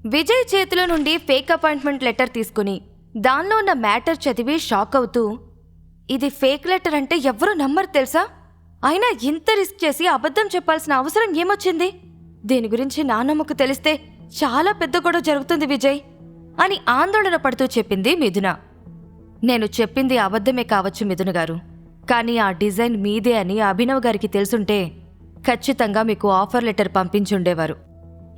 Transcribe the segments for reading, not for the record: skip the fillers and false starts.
విజయ్ చేతిలో నుండి fake appointment letter తీసుకుని దానిలో ఉన్న మ్యాటర్ చదివి షాక్ అవుతూ, ఇది ఫేక్ లెటర్ అంటే ఎవ్వరూ నమ్మరు తెలుసా? అయినా ఇంత రిస్క్ చేసి అబద్ధం చెప్పాల్సిన అవసరం ఏమొచ్చింది? దీని గురించి నాన్నమ్మకు తెలిస్తే చాలా పెద్ద గొడవ జరుగుతుంది విజయ్ అని ఆందోళన పడుతూ చెప్పింది మిథున. నేను చెప్పింది అబద్ధమే కావచ్చు మిథున గారు, కానీ ఆ డిజైన్ మీదే అని అభినవ్ గారికి తెలుసుంటే ఖచ్చితంగా మీకు ఆఫర్ లెటర్ పంపించుండేవారు.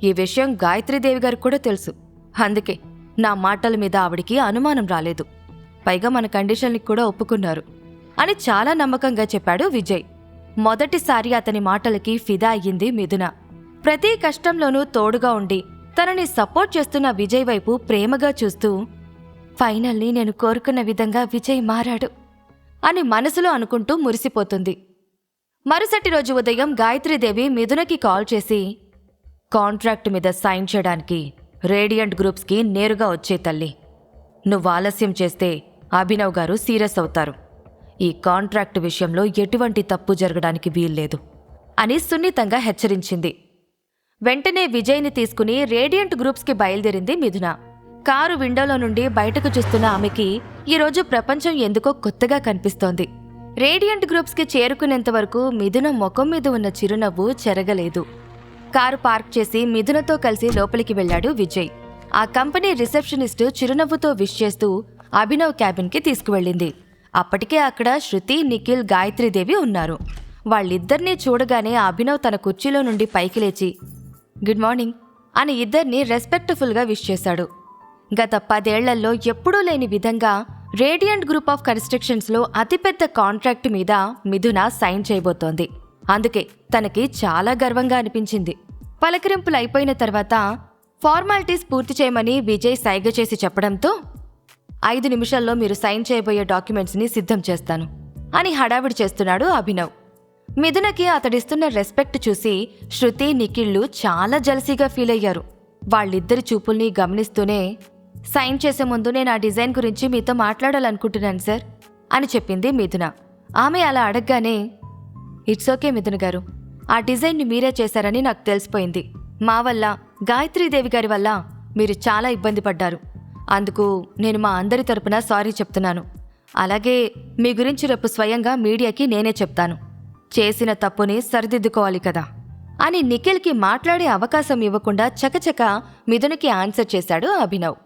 ఈ విషయం గాయత్రీదేవి గారికి కూడా తెలుసు. అందుకే నా మాటల మీద ఆవిడికి అనుమానం రాలేదు. పైగా మన కండిషన్ని కూడా ఒప్పుకున్నారు అని చాలా నమ్మకంగా చెప్పాడు విజయ్. మొదటిసారి అతని మాటలకి ఫిదా అయ్యింది మిథున. ప్రతి కష్టంలోనూ తోడుగా ఉండి తనని సపోర్ట్ చేస్తున్న విజయ్ వైపు ప్రేమగా చూస్తూ, ఫైనల్లీ నేను కోరుకున్న విధంగా విజయ్ మారాడు అని మనసులో అనుకుంటూ మురిసిపోతుంది. మరుసటి రోజు ఉదయం గాయత్రీదేవి మిథునకి కాల్ చేసి, కాంట్రాక్ట్ మీద సైన్ చేయడానికి రేడియంట్ గ్రూప్స్కి నేరుగా వచ్చే తల్లి. నువ్వు ఆలస్యం చేస్తే అభినవ్ గారు సీరియస్ అవుతారు. ఈ కాంట్రాక్ట్ విషయంలో ఎటువంటి తప్పు జరగడానికి వీల్లేదు అని సున్నితంగా హెచ్చరించింది. వెంటనే విజయ్ని తీసుకుని రేడియంట్ గ్రూప్స్కి బయలుదేరింది మిథున. కారు విండోలో నుండి బయటకు చూస్తున్న ఆమెకి ఈరోజు ప్రపంచం ఎందుకో కొత్తగా కనిపిస్తోంది. రేడియంట్ గ్రూప్స్కి చేరుకునేంతవరకు మిథున ముఖం మీద ఉన్న చిరునవ్వు చెరగలేదు. కారు పార్క్ చేసి మిథునతో కలిసి లోపలికి వెళ్లాడు విజయ్. ఆ కంపెనీ రిసెప్షనిస్ట్ చిరునవ్వుతో విష్ చేస్తూ అభినవ్ క్యాబిన్కి తీసుకువెళ్ళింది. అప్పటికే అక్కడ శృతి, నిఖిల్, గాయత్రీదేవి ఉన్నారు. వాళ్ళిద్దరినీ చూడగానే అభినవ్ తన కుర్చీలో నుండి పైకి లేచి గుడ్ మార్నింగ్ అని ఇద్దరినీ రెస్పెక్ట్ఫుల్గా విష్ చేశాడు. గత 10 ఏళ్లలో ఎప్పుడూ లేని విధంగా రేడియంట్ గ్రూప్ ఆఫ్ కన్స్ట్రక్షన్స్లో అతిపెద్ద కాంట్రాక్ట్ మీద మిథున సైన్ చేయబోతోంది. అందుకే తనకి చాలా గర్వంగా అనిపించింది. పలకరింపులు అయిపోయిన తర్వాత ఫార్మాలిటీస్ పూర్తి చేయమని విజయ్ సైగ చేసి చెప్పడంతో 5 నిమిషాల్లో మీరు సైన్ చేయబోయే డాక్యుమెంట్స్ని సిద్ధం చేస్తాను అని హడావిడి చేస్తున్నాడు అభినవ్. మిథునకి అతడిస్తున్న రెస్పెక్ట్ చూసి శృతి, నిఖిళ్ళు చాలా జలసీగా ఫీల్ అయ్యారు. వాళ్ళిద్దరి చూపుల్ని గమనిస్తూనే, సైన్ చేసే ముందు నేను ఆ డిజైన్ గురించి మీతో మాట్లాడాలనుకుంటున్నాను సార్ అని చెప్పింది మిథున. ఆమె అలా అడగగానే, ఇట్స్ ఓకే మిథున గారు, ఆ డిజైన్ని మీరే చేశారని నాకు తెలిసిపోయింది. మా వల్ల, గాయత్రీదేవి గారి వల్ల మీరు చాలా ఇబ్బంది పడ్డారు. అందుకు నేను మా అందరి తరపున సారీ చెప్తున్నాను. అలాగే మీ గురించి రేపు స్వయంగా మీడియాకి నేనే చెప్తాను. చేసిన తప్పుని సరిదిద్దుకోవాలి కదా అని నిఖిల్కి మాట్లాడే అవకాశం ఇవ్వకుండా చకచక మిథునకి ఆన్సర్ చేశాడు అభినవ్.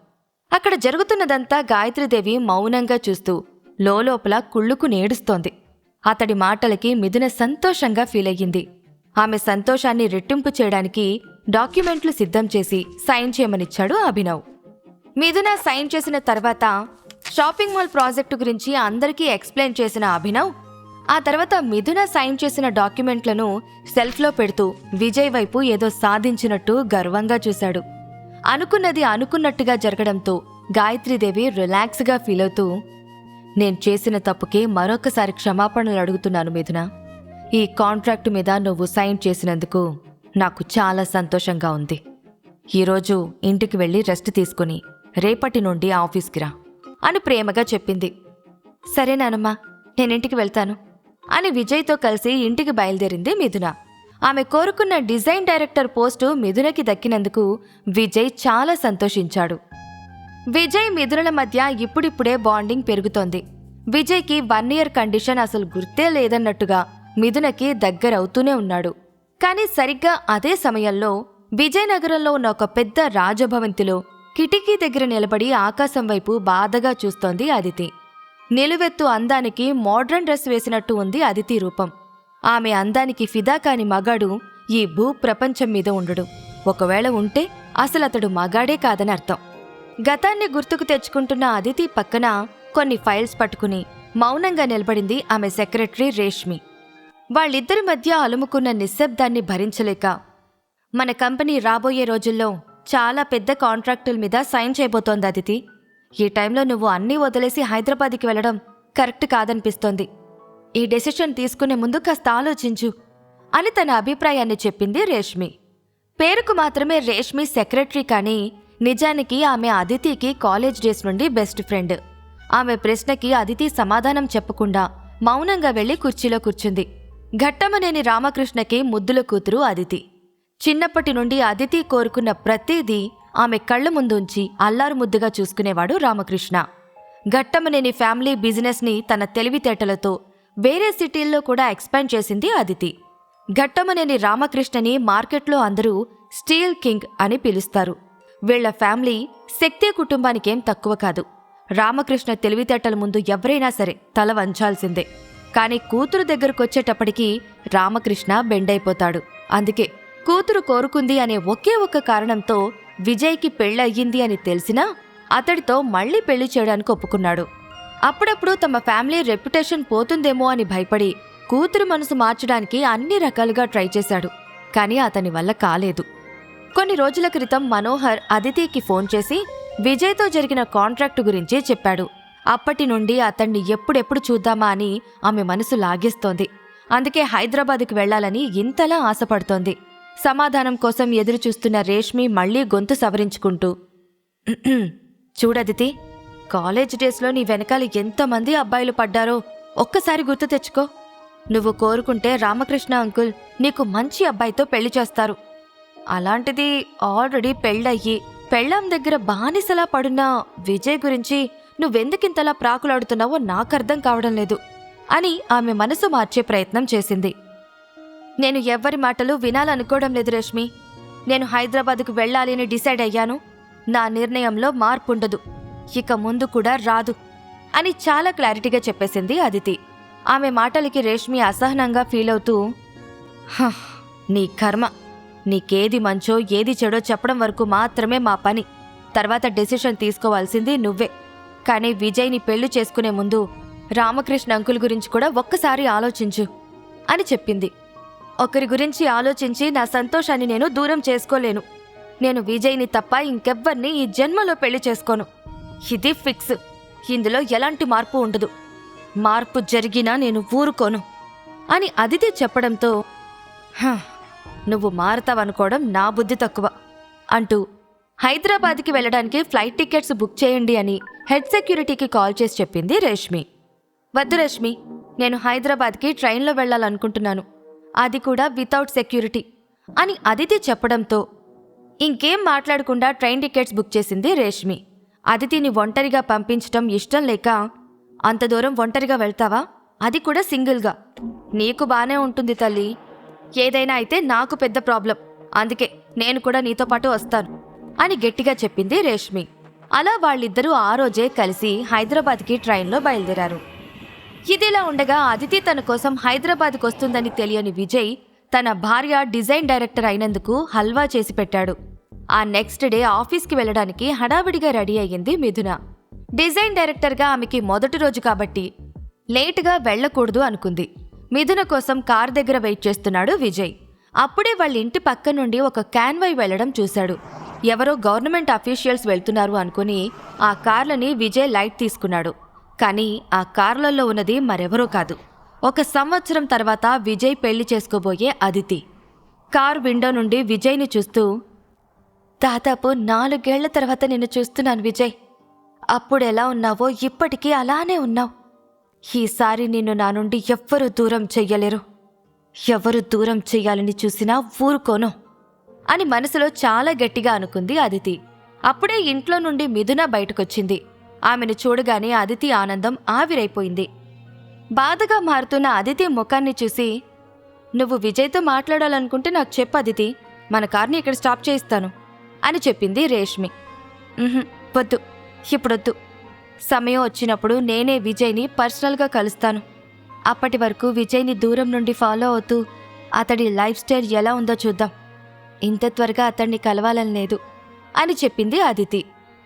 అక్కడ జరుగుతున్నదంతా గాయత్రీదేవి మౌనంగా చూస్తూ లోలోపల కుళ్ళుకు నేడుస్తోంది. అతడి మాటలకి మిథున సంతోషంగా ఫీల్ అయ్యింది. ఆమె సంతోషాన్ని రెట్టింపు చేయడానికి డాక్యుమెంట్లు సిద్ధం చేసి సైన్ చేయమనిచ్చాడు అభినవ్. మిథున సైన్ చేసిన తర్వాత షాపింగ్ మాల్ ప్రాజెక్టు గురించి అందరికీ ఎక్స్ప్లెయిన్ చేసిన అభినవ్ ఆ తర్వాత మిథున సైన్ చేసిన డాక్యుమెంట్లను సెల్ఫ్లో పెడుతూ విజయ్ వైపు ఏదో సాధించినట్టు గర్వంగా చూశాడు. అనుకున్నది అనుకున్నట్టుగా జరగడంతో గాయత్రీదేవి రిలాక్స్గా ఫీల్ అవుతూ, నేను చేసిన తప్పుకి మరొకసారి క్షమాపణలు అడుగుతున్నాను మిథున. ఈ కాంట్రాక్టు మీద నువ్వు సైన్ చేసినందుకు నాకు చాలా సంతోషంగా ఉంది. ఈరోజు ఇంటికి వెళ్ళి రెస్ట్ తీసుకుని రేపటి నుండి ఆఫీస్కి రా అని ప్రేమగా చెప్పింది. సరేనానమ్మా, నేనింటికి వెళ్తాను అని విజయ్తో కలిసి ఇంటికి బయలుదేరింది మిథున. ఆమె కోరుకున్న డిజైన్ డైరెక్టర్ పోస్టు మిథునకి దక్కినందుకు విజయ్ చాలా సంతోషించాడు. విజయ్ మిథునల మధ్య ఇప్పుడిప్పుడే బాండింగ్ పెరుగుతోంది. విజయ్కి 1 ఇయర్ కండిషన్ అసలు గుర్తే లేదన్నట్టుగా మిథునకి దగ్గరవుతూనే ఉన్నాడు. కానీ సరిగ్గా అదే సమయంలో విజయనగరంలో ఉన్న ఒక పెద్ద రాజభవంతిలో కిటికీ దగ్గర నిలబడి ఆకాశం వైపు బాధగా చూస్తోంది అదితి. నిలువెత్తు అందానికి మోడ్రన్ డ్రెస్ వేసినట్టు ఉంది అదితి రూపం. ఆమె అందానికి ఫిదా కాని మగాడు ఈ భూ ప్రపంచం మీద ఉండడు. ఒకవేళ ఉంటే అసలతడు మగాడే కాదని అర్థం. గతాన్ని గుర్తుకు తెచ్చుకుంటున్న అదితి పక్కన కొన్ని ఫైల్స్ పట్టుకుని మౌనంగా నిలబడింది ఆమె సెక్రటరీ రేష్మి. వాళ్ళిద్దరి మధ్య అలుముకున్న నిశ్శబ్దాన్ని భరించలేక, మన కంపెనీ రాబోయే రోజుల్లో చాలా పెద్ద కాంట్రాక్టుల మీద సైన్ చేయబోతోంది అదితి. ఈ టైంలో నువ్వు అన్నీ వదిలేసి హైదరాబాద్కి వెళ్లడం కరెక్ట్ కాదనిపిస్తోంది. ఈ డెసిషన్ తీసుకునే ముందు కాస్త ఆలోచించు అని తన అభిప్రాయాన్ని చెప్పింది రేష్మి. పేరుకు మాత్రమే రేష్మి సెక్రటరీ, కానీ నిజానికి ఆమె అదితికి కాలేజ్ డేస్ నుండి బెస్ట్ ఫ్రెండ్. ఆమె ప్రశ్నకి అదితి సమాధానం చెప్పకుండా మౌనంగా వెళ్లి కుర్చీలో కూర్చుంది. ఘట్టమనేని రామకృష్ణకి ముద్దుల కూతురు అదితి. చిన్నప్పటి నుండి అదితి కోరుకున్న ప్రతిదీ ఆమె కళ్ళ ముందుంచి అల్లారు ముద్దుగా చూసుకునేవాడు రామకృష్ణ. ఘట్టమనేని ఫ్యామిలీ బిజినెస్ని తన తెలివితేటలతో వేరే సిటీల్లో కూడా ఎక్స్పాండ్ చేసింది అదితి. ఘట్టమనేని రామకృష్ణని మార్కెట్లో అందరూ స్టీల్ కింగ్ అని పిలుస్తారు. వీళ్ల ఫ్యామిలీ శక్తి కుటుంబానికేం తక్కువ కాదు. రామకృష్ణ తెలివితేటల ముందు ఎవరైనా సరే తల వంచాల్సిందే. కాని కూతురు దగ్గరకొచ్చేటప్పటికీ రామకృష్ణ బెండైపోతాడు. అందుకే కూతురు కోరుకుంది అనే ఒకే ఒక్క కారణంతో విజయ్కి పెళ్ళయ్యింది అని తెలిసినా అతడితో మళ్లీ పెళ్లి చేయడానికి ఒప్పుకున్నాడు. అప్పుడప్పుడు తమ ఫ్యామిలీ రెప్యుటేషన్ పోతుందేమో అని భయపడి కూతురు మనసు మార్చడానికి అన్ని రకాలుగా ట్రై చేశాడు. కానీ అతని వల్ల కాలేదు. కొన్ని రోజుల క్రితం మనోహర్ అదితికి ఫోన్ చేసి విజయ్తో జరిగిన కాంట్రాక్టు గురించి చెప్పాడు. అప్పటి నుండి అతన్ని ఎప్పుడెప్పుడు చూద్దామా అని ఆమె మనసు లాగేస్తోంది. అందుకే హైదరాబాద్కి వెళ్లాలని ఇంతలా ఆశపడుతోంది. సమాధానం కోసం ఎదురుచూస్తున్న రేష్మి మళ్లీ గొంతు సవరించుకుంటూ, చూడదితి, కాలేజ్ డేస్లో నీ వెనకాల ఎంతమంది అబ్బాయిలు పడ్డారో ఒక్కసారి గుర్తు తెచ్చుకో. నువ్వు కోరుకుంటే రామకృష్ణ అంకుల్ నీకు మంచి అబ్బాయితో పెళ్లి చేస్తారు. అలాంటిది ఆల్రెడీ పెళ్ళయ్యి పెళ్ళాం దగ్గర బానిసలా పడున్న విజయ్ గురించి నువ్వెందుకింతలా ప్రాకులాడుతున్నావో నాకర్థం కావడం లేదు అని ఆమె మనసు మార్చే ప్రయత్నం చేసింది. నేను ఎవ్వరి మాటలు వినాలనుకోవడం లేదు రేష్మి. నేను హైదరాబాద్కు వెళ్ళాలి అని డిసైడ్ అయ్యాను. నా నిర్ణయంలో మార్పుండదు, ఇక ముందు కూడా రాదు అని చాలా క్లారిటీగా చెప్పేసింది అదితి. ఆమె మాటలకి రేష్మి అసహనంగా ఫీల్ అవుతూ, నీ కర్మ, నీకేది మంచో ఏది చెడో చెప్పడం వరకు మాత్రమే మా పని. తర్వాత డెసిషన్ తీసుకోవాల్సింది నువ్వే. కానీ విజయ్ని పెళ్లి చేసుకునే ముందు రామకృష్ణ అంకుల్ గురించి కూడా ఒక్కసారి ఆలోచించు అని చెప్పింది. ఒకరి గురించి ఆలోచించి నా సంతోషాన్ని నేను దూరం చేసుకోలేను. నేను విజయ్ని తప్ప ఇంకెవ్వర్ని ఈ జన్మలో పెళ్లి చేసుకోను. ఇది ఫిక్స్. ఇందులో ఎలాంటి మార్పు ఉండదు. మార్పు జరిగినా నేను ఊరుకోను అని అదితి చెప్పడంతో, నువ్వు మారతావనుకోవడం నా బుద్ధి తక్కువ అంటూ హైదరాబాద్కి వెళ్లడానికి ఫ్లైట్ టికెట్స్ బుక్ చేయండి అని హెడ్ సెక్యూరిటీకి కాల్ చేసి చెప్పింది రేష్మి. వద్దు రేష్మి, నేను హైదరాబాద్కి ట్రైన్లో వెళ్లాలనుకుంటున్నాను, అది కూడా వితౌట్ సెక్యూరిటీ అని అదితి చెప్పడంతో ఇంకేం మాట్లాడకుండా ట్రైన్ టికెట్స్ బుక్ చేసింది రేష్మి. అదితిని ఒంటరిగా పంపించటం ఇష్టం లేక, అంత దూరం ఒంటరిగా వెళ్తావా, అది కూడా సింగిల్గా? నీకు బానే ఉంటుంది తల్లి, ఏదైనా అయితే నాకు పెద్ద ప్రాబ్లం, అందుకే నేను కూడా నీతో పాటు వస్తాను అని గట్టిగా చెప్పింది రేష్మి. అలా వాళ్ళిద్దరూ ఆ రోజే కలిసి హైదరాబాద్కి ట్రైన్లో బయలుదేరారు. ఇదిలా ఉండగా అదితి తన కోసం హైదరాబాద్కు వస్తుందని తెలియని విజయ్ తన భార్య డిజైన్ డైరెక్టర్ అయినందుకు హల్వా చేసి పెట్టాడు. ఆ నెక్స్ట్ డే ఆఫీస్కి వెళ్లడానికి హడావిడిగా రెడీ అయ్యింది మిథున. డిజైన్ డైరెక్టర్గా ఆమెకి మొదటి రోజు కాబట్టి లేటుగా వెళ్లకూడదు అనుకుంది. మిథున కోసం కార్ దగ్గర వెయిట్ చేస్తున్నాడు విజయ్. అప్పుడే వాళ్ళ ఇంటి పక్క నుండి ఒక క్యాన్వాయ్ వెళ్లడం చూశాడు. ఎవరో గవర్నమెంట్ అఫీషియల్స్ వెళ్తున్నారు అనుకుని ఆ కార్లని విజయ్ లైట్ తీసుకున్నాడు. కానీ ఆ కార్లలో ఉన్నది మరెవరో కాదు, 1 సంవత్సరం తర్వాత విజయ్ పెళ్లి చేసుకోబోయే అదితి. కార్ విండో నుండి విజయ్ని చూస్తూ, దాదాపు 4 ఏళ్ల తర్వాత నిన్ను చూస్తున్నాను విజయ్. అప్పుడెలా ఉన్నావో ఇప్పటికీ అలానే ఉన్నావు. ఈసారి నిన్ను నా నుండి ఎవ్వరూ దూరం చెయ్యలేరు. ఎవరు దూరం చెయ్యాలని చూసినా ఊరుకోను అని మనసులో చాలా గట్టిగా అనుకుంది అదితి. అప్పుడే ఇంట్లో నుండి మిథున బయటకొచ్చింది. ఆమెను చూడగానే అదితి ఆనందం ఆవిరైపోయింది. బాధగా మారుతున్న అదితి ముఖాన్ని చూసి, నువ్వు విజయ్తో మాట్లాడాలనుకుంటే నాకు చెప్పు అదితి, మన కార్ని ఇక్కడ స్టాప్ చేయిస్తాను అని చెప్పింది రేష్మి. వద్దు, ఇప్పుడొద్దు. సమయం వచ్చినప్పుడు నేనే విజయ్ని పర్సనల్గా కలుస్తాను. అప్పటి వరకు విజయ్ని దూరం నుండి ఫాలో అవుతూ అతడి లైఫ్ స్టైల్ ఎలా ఉందో చూద్దాం. ఇంత త్వరగా అతన్ని కలవాలని లేదు అని చెప్పింది అదితి.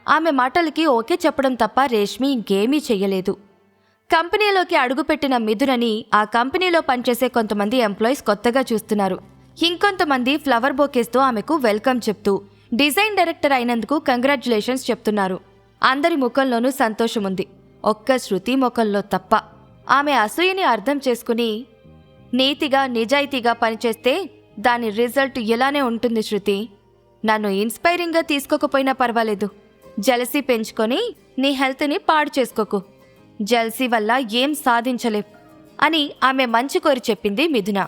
ఆమె మాటలకి ఓకే చెప్పడం తప్ప రేష్మి ఇంకేమీ చెయ్యలేదు. కంపెనీలోకి అడుగుపెట్టిన మిథునని ఆ కంపెనీలో పనిచేసే కొంతమంది ఎంప్లాయీస్ కొత్తగా చూస్తున్నారు. ఇంకొంతమంది ఫ్లవర్ బొకేస్తో ఆమెకు వెల్కమ్ చెప్తూ డిజైన్ డైరెక్టర్ అయినందుకు కంగ్రాచ్యులేషన్స్ చెప్తున్నారు. అందరి ముఖంలోనూ సంతోషముంది, ఒక్క శృతి ముఖంలో తప్ప. ఆమె అసూయని అర్థం చేసుకుని, నీతిగా నిజాయితీగా పనిచేస్తే దాని రిజల్ట్ ఇలానే ఉంటుంది శృతి. నన్ను ఇన్స్పైరింగ్గా తీసుకోకపోయినా పర్వాలేదు, జెలసీ పెంచుకొని నీ హెల్త్ని పాడు చేసుకోకు. జెలసీ వల్ల ఏం సాధించలేవు అని ఆమె మంచి కోరి చెప్పింది మిథున.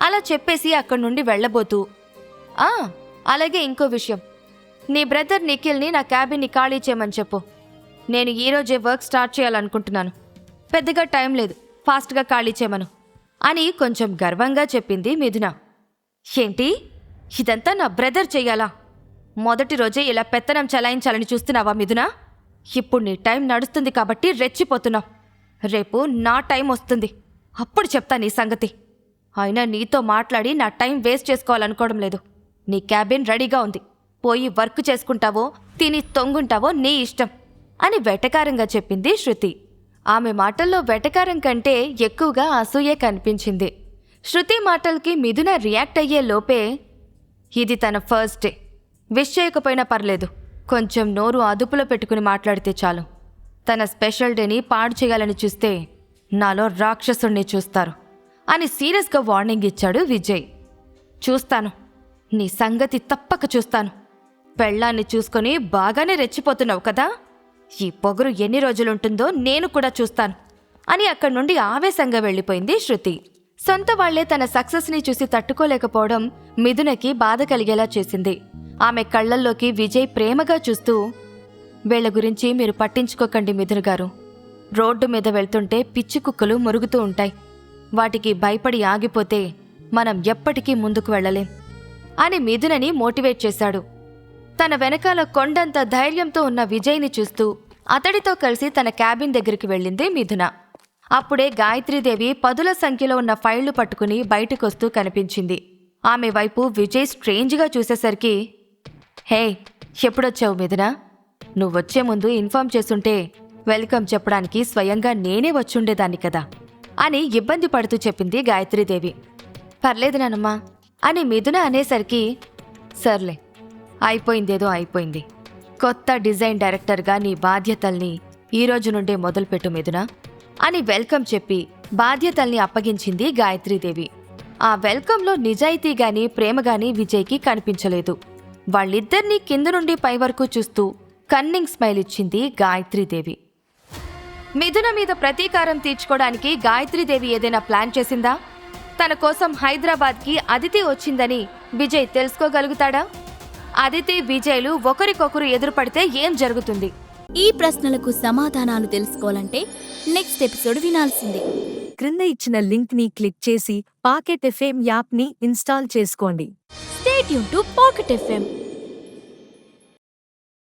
అలా చెప్పేసి అక్కడి నుండి వెళ్లబోతూ, ఆ, అలాగే ఇంకో విషయం, నీ బ్రదర్ నిఖిల్ని నా క్యాబిన్ని ఖాళీ చేయమని చెప్పు. నేను ఈరోజే వర్క్ స్టార్ట్ చేయాలనుకుంటున్నాను. పెద్దగా టైం లేదు, ఫాస్ట్గా ఖాళీ చేయమను అని కొంచెం గర్వంగా చెప్పింది మిథున. ఏంటి, ఇదంతా నా బ్రదర్ చెయ్యాలా? మొదటి రోజే ఇలా పెత్తనం చలాయించాలని చూస్తున్నావా మిథున? ఇప్పుడు నీ టైం నడుస్తుంది కాబట్టి రెచ్చిపోతున్నావు. రేపు నా టైం వస్తుంది, అప్పుడు చెప్తా నీ సంగతి. అయినా నీతో మాట్లాడి నా టైం వేస్ట్ చేసుకోవాలనుకోవడం లేదు. నీ క్యాబిన్ రెడీగా ఉంది, పోయి వర్క్ చేసుకుంటావో తిని తొంగుంటావో నీ ఇష్టం అని వెటకారంగా చెప్పింది శృతి. ఆమె మాటల్లో వెటకారం కంటే ఎక్కువగా అసూయే కనిపించింది. శృతి మాటలకి మిథున రియాక్ట్ అయ్యే లోపే, ఇది తన ఫస్ట్ డే, విష్ చేయకపోయినా పర్లేదు, కొంచెం నోరు అదుపులో పెట్టుకుని మాట్లాడితే చాలు. తన స్పెషల్ డేని పాడు చేయాలని చూస్తే నాలో రాక్షసుణ్ణి చూస్తారు అని సీరియస్గా వార్నింగ్ ఇచ్చాడు విజయ్. చూస్తాను, నీ సంగతి తప్పక చూస్తాను. పెళ్ళాన్ని చూసుకొని బాగానే రెచ్చిపోతున్నావు కదా, ఈ పొగరు ఎన్ని రోజులుంటుందో నేను కూడా చూస్తాను అని అక్కడి నుండి ఆవేశంగా వెళ్ళిపోయింది శృతి. సొంత వాళ్లే తన సక్సెస్ని చూసి తట్టుకోలేకపోవడం మిథునకి బాధ కలిగేలా చేసింది. ఆమె కళ్లల్లోకి విజయ్ ప్రేమగా చూస్తూ, వీళ్ల గురించి మీరు పట్టించుకోకండి మిథున గారు. రోడ్డు మీద వెళ్తుంటే పిచ్చి కుక్కలు మురుగుతూ ఉంటాయి, వాటికి భయపడి ఆగిపోతే మనం ఎప్పటికీ ముందుకు వెళ్లలేం అని మిథునని మోటివేట్ చేశాడు. తన వెనకాల కొండంత ధైర్యంతో ఉన్న విజయ్ని చూస్తూ అతడితో కలిసి తన క్యాబిన్ దగ్గరికి వెళ్ళింది మిథున. అప్పుడే గాయత్రీదేవి పదుల సంఖ్యలో ఉన్న ఫైళ్లు పట్టుకుని బయటకొస్తూ కనిపించింది. ఆమె వైపు విజయ్ స్ట్రేంజ్గా చూసేసరికి, హే, ఎప్పుడొచ్చావు మిథున? నువ్వొచ్చే ముందు ఇన్ఫార్మ్ చేసుంటే వెల్కమ్ చెప్పడానికి స్వయంగా నేనే వచ్చుండేదాన్ని కదా అని ఇబ్బంది పడుతూ చెప్పింది గాయత్రీదేవి. పర్లేదు నానమ్మా అని మిథున అనేసరికి, సర్లే, అయిపోయిందేదో అయిపోయింది. కొత్త డిజైన్ డైరెక్టర్గా నీ బాధ్యతల్ని ఈరోజు నుండే మొదలుపెట్టు మిథున అని వెల్కమ్ చెప్పి బాధ్యతల్ని అప్పగించింది గాయత్రీదేవి. ఆ వెల్కంలో నిజాయితీ గాని ప్రేమ గాని విజయ్కి కనిపించలేదు. వాళ్ళిద్దరినీ కింద నుండి పై వరకు చూస్తూ కన్నింగ్ స్మైల్ ఇచ్చింది గాయత్రీదేవి. మిథున మీద ప్రతీకారం తీర్చుకోవడానికి గాయత్రీదేవి ఏదైనా ప్లాన్ చేసిందా? తన కోసం హైదరాబాద్కి అదితి వచ్చిందని విజయ్ తెలుసుకోగలుగుతాడా? అదితి, విజయ్లు ఒకరికొకరు ఎదురుపడితే ఏం జరుగుతుంది? ఈ ప్రశ్నలకు సమాధానాలు తెలుసుకోవాలంటే నెక్స్ట్ ఎపిసోడ్ వినాల్సిందే. క్రింద ఇచ్చిన లింక్ ని క్లిక్ చేసి పాకెట్ ఎఫ్ఎం యాప్ ని ఇన్స్టాల్ చేసుకోండి. Stay tune to pocket FM.